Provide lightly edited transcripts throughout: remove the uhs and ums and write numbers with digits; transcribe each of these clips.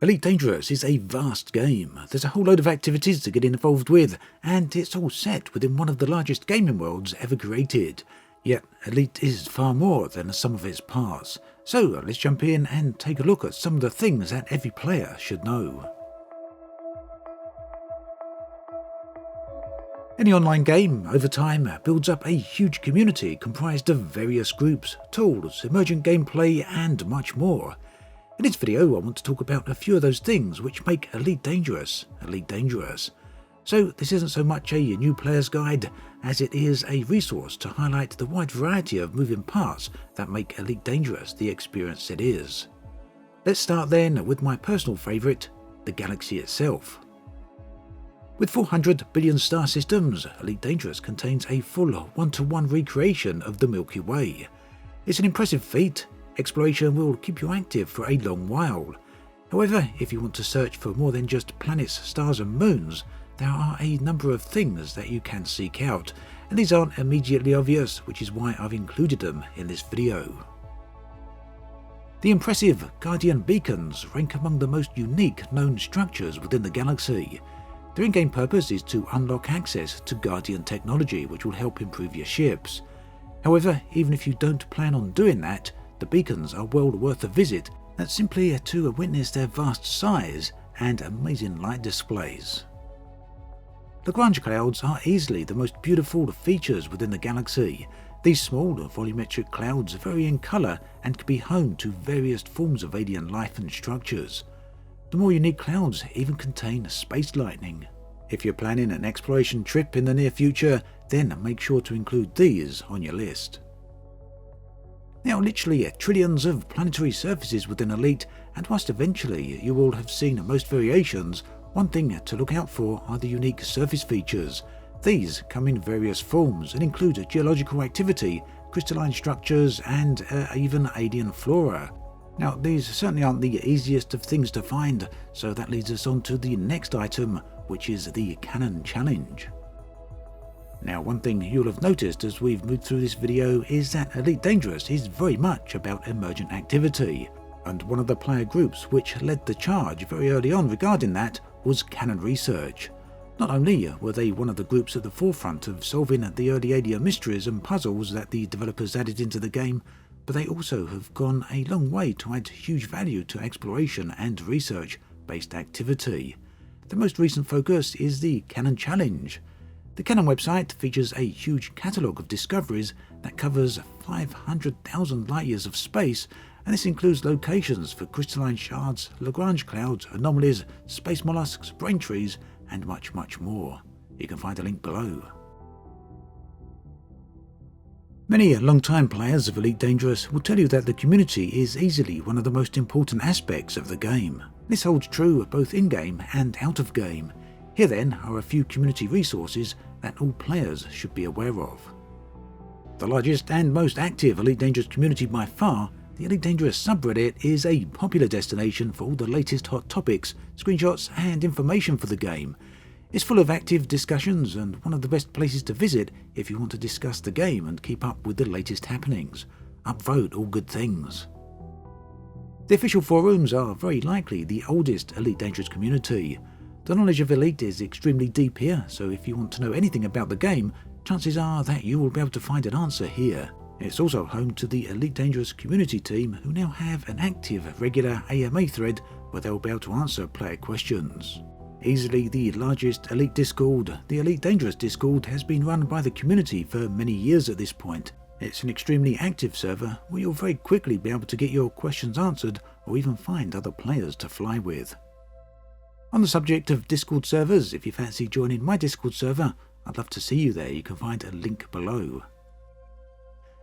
Elite Dangerous is a vast game. There's a whole load of activities to get involved with, and it's all set within one of the largest gaming worlds ever created. Yet, Elite is far more than the sum of its parts. So let's jump in and take a look at some of the things that every player should know. Any online game, over time, builds up a huge community comprised of various groups, tools, emergent gameplay, and much more. In this video, I want to talk about a few of those things which make Elite Dangerous. So this isn't so much a new player's guide as it is a resource to highlight the wide variety of moving parts that make Elite Dangerous the experience it is. Let's start then with my personal favourite, the galaxy itself. With 400 billion star systems, Elite Dangerous contains a full one-to-one recreation of the Milky Way. It's an impressive feat. Exploration will keep you active for a long while. However, if you want to search for more than just planets, stars and moons, there are a number of things that you can seek out, and these aren't immediately obvious, which is why I've included them in this video. The impressive Guardian beacons rank among the most unique known structures within the galaxy. Their in-game purpose is to unlock access to Guardian technology, which will help improve your ships. However, even if you don't plan on doing that, the beacons are well worth a visit, that's simply to witness their vast size and amazing light displays. LAGRANGE clouds are easily the most beautiful features within the galaxy. These small volumetric clouds vary in colour and can be home to various forms of alien life and structures. The more unique clouds even contain space lightning. If you're planning an exploration trip in the near future, then make sure to include these on your list. There are literally trillions of planetary surfaces within Elite, and whilst eventually you will have seen most variations, one thing to look out for are the unique surface features. These come in various forms and include geological activity, crystalline structures, and even alien flora. Now, these certainly aren't the easiest of things to find, so that leads us on to the next item, which is the Canonn challenge. Now, one thing you'll have noticed as we've moved through this video is that Elite Dangerous is very much about emergent activity, and one of the player groups which led the charge very early on regarding that was Canonn Research. Not only were they one of the groups at the forefront of solving the early alien mysteries and puzzles that the developers added into the game, but they also have gone a long way to add huge value to exploration and research-based activity. The most recent focus is the Canonn challenge. The Canonn website features a huge catalogue of discoveries that covers 500,000 light-years of space, and this includes locations for crystalline shards, Lagrange clouds, anomalies, space mollusks, brain trees, and much, much more. You can find a link below. Many long-time players of Elite Dangerous will tell you that the community is easily one of the most important aspects of the game. This holds true both in-game and out of game. Here then are a few community resources that all players should be aware of. The largest and most active Elite Dangerous community by far, the Elite Dangerous subreddit is a popular destination for all the latest hot topics, screenshots and information for the game. It's full of active discussions and one of the best places to visit if you want to discuss the game and keep up with the latest happenings. Upvote all good things. The official forums are very likely the oldest Elite Dangerous community. The knowledge of Elite is extremely deep here, so if you want to know anything about the game, chances are that you will be able to find an answer here. It's also home to the Elite Dangerous community team, who now have an active regular AMA thread where they'll be able to answer player questions. Easily the largest Elite Discord, the Elite Dangerous Discord has been run by the community for many years at this point. It's an extremely active server where you'll very quickly be able to get your questions answered or even find other players to fly with. On the subject of Discord servers, if you fancy joining my Discord server, I'd love to see you there. You can find a link below.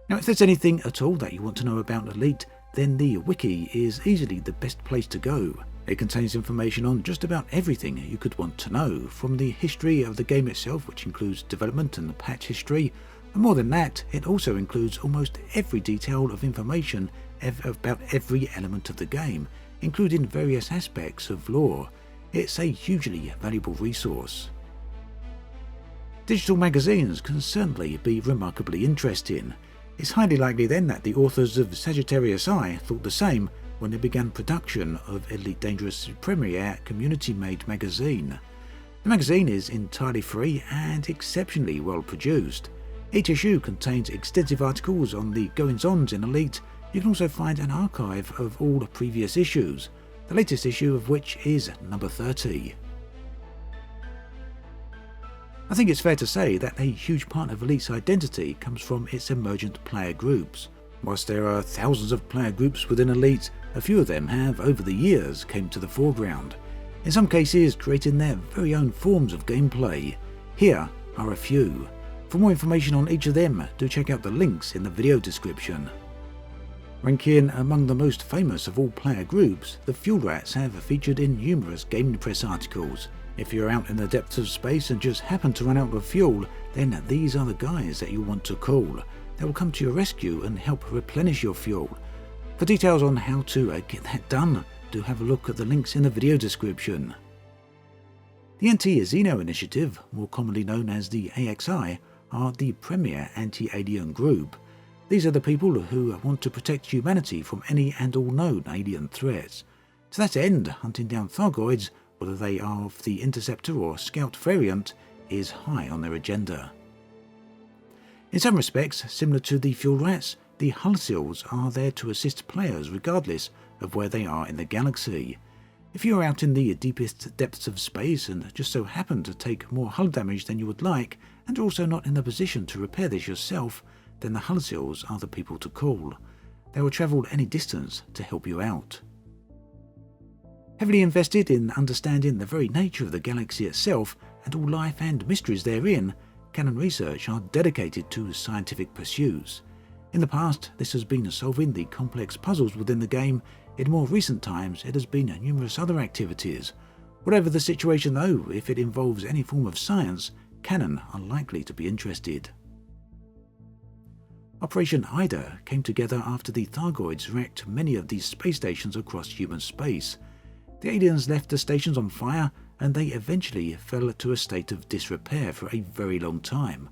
Now, if there's anything at all that you want to know about Elite, then the Wiki is easily the best place to go. It contains information on just about everything you could want to know, from the history of the game itself, which includes development and patch history, and more than that, it also includes almost every detail of information about every element of the game, including various aspects of lore. It's a hugely valuable resource. Digital magazines can certainly be remarkably interesting. It's highly likely then that the authors of Sagittarius Eye thought the same, when they began production of Elite Dangerous' premiere community-made magazine. The magazine is entirely free and exceptionally well produced. Each issue contains extensive articles on the goings-ons in Elite. You can also find an archive of all the previous issues, the latest issue of which is number 30. I think it's fair to say that a huge part of Elite's identity comes from its emergent player groups. Whilst there are thousands of player groups within Elite, a few of them have over the years came to the foreground, in some cases creating their very own forms of gameplay. Here are a few. For more information on each of them, do check out the links in the video description. Ranking among the most famous of all player groups, the Fuel Rats have featured in numerous gaming press articles. If you're out in the depths of space and just happen to run out of fuel, then these are the guys that you want to call. They will come to your rescue and help replenish your fuel. For details on how to get that done, do have a look at the links in the video description. The Anti-Xeno Initiative, more commonly known as the AXI, are the premier anti-alien group. These are the people who want to protect humanity from any and all known alien threats. To that end, hunting down Thargoids, whether they are of the Interceptor or Scout variant, is high on their agenda. In some respects, similar to the Fuel Rats, the Hull Seals are there to assist players regardless of where they are in the galaxy. If you are out in the deepest depths of space and just so happen to take more hull damage than you would like, and are also not in the position to repair this yourself, then the Hull Seals are the people to call. They will travel any distance to help you out. Heavily invested in understanding the very nature of the galaxy itself and all life and mysteries therein, Canonn Research are dedicated to scientific pursuits. In the past, this has been solving the complex puzzles within the game. In more recent times, it has been numerous other activities. Whatever the situation though, if it involves any form of science, Canonn are likely to be interested. Operation Ida came together after the Thargoids wrecked many of these space stations across human space. The aliens left the stations on fire, and they eventually fell to a state of disrepair for a very long time.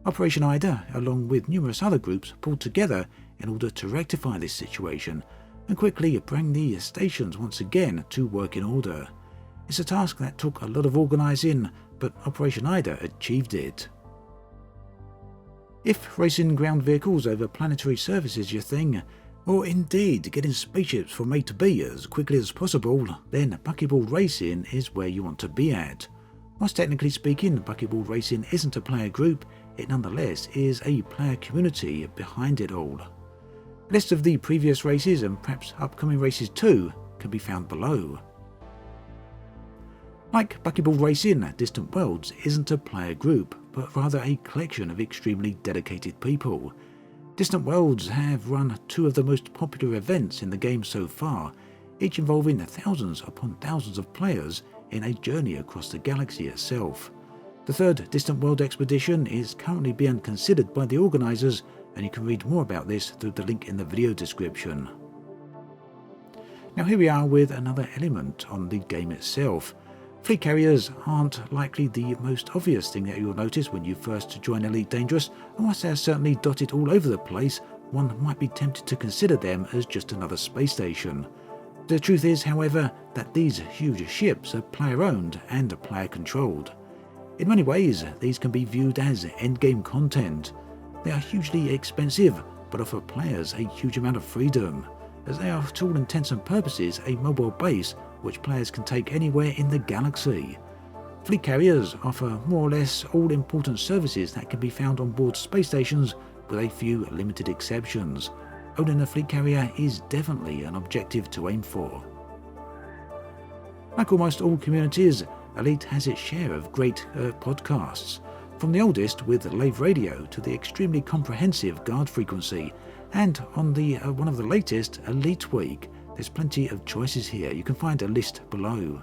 Operation Ida, along with numerous other groups, pulled together in order to rectify this situation and quickly bring the stations once again to work in order. It's a task that took a lot of organising, but Operation Ida achieved it. If racing ground vehicles over planetary surface is your thing, or indeed getting spaceships from A to B as quickly as possible, then Buckyball Racing is where you want to be at. Whilst technically speaking, Buckyball Racing isn't a player group, it nonetheless is a player community behind it all. A list of the previous races and perhaps upcoming races too can be found below. Like Buckyball Racing, Distant Worlds isn't a player group, but rather a collection of extremely dedicated people. Distant Worlds have run two of the most popular events in the game so far, each involving thousands upon thousands of players in a journey across the galaxy itself. The third Distant World expedition is currently being considered by the organisers, and you can read more about this through the link in the video description. Now here we are with another element on the game itself. Fleet carriers aren't likely the most obvious thing that you'll notice when you first join Elite Dangerous, and whilst they're certainly dotted all over the place, one might be tempted to consider them as just another space station. The truth is, however, that these huge ships are player-owned and player-controlled. In many ways, these can be viewed as endgame content. They are hugely expensive, but offer players a huge amount of freedom, as they are to all intents and purposes a mobile base which players can take anywhere in the galaxy. Fleet carriers offer more or less all important services that can be found on board space stations, with a few limited exceptions. Owning a fleet carrier is definitely an objective to aim for. Like almost all communities, Elite has its share of great podcasts, from the oldest with Live Radio to the extremely comprehensive Guard Frequency, and on the one of the latest, Elite Week. There's plenty of choices here. You can find a list below.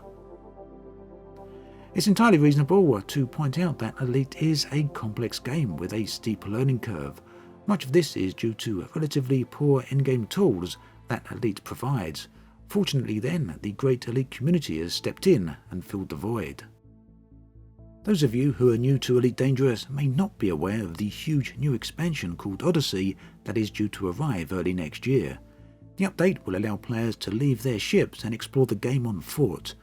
It's entirely reasonable to point out that Elite is a complex game with a steep learning curve. Much of this is due to relatively poor in-game tools that Elite provides. Fortunately then, the great Elite community has stepped in and filled the void. Those of you who are new to Elite Dangerous may not be aware of the huge new expansion called Odyssey that is due to arrive early next year. The The update will allow players to leave their ships and explore the game on foot.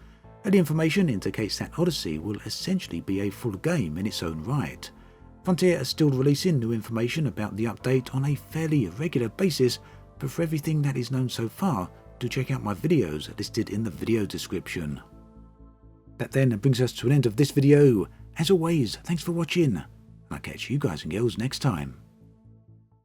Early information indicates that Odyssey will essentially be a full game in its own right. Frontier are still releasing new information about the update on a fairly regular basis, but for everything that is known so far, do check out my videos listed in the video description. That then brings us to an end of this video. As always, thanks for watching, and I'll catch you guys and girls next time.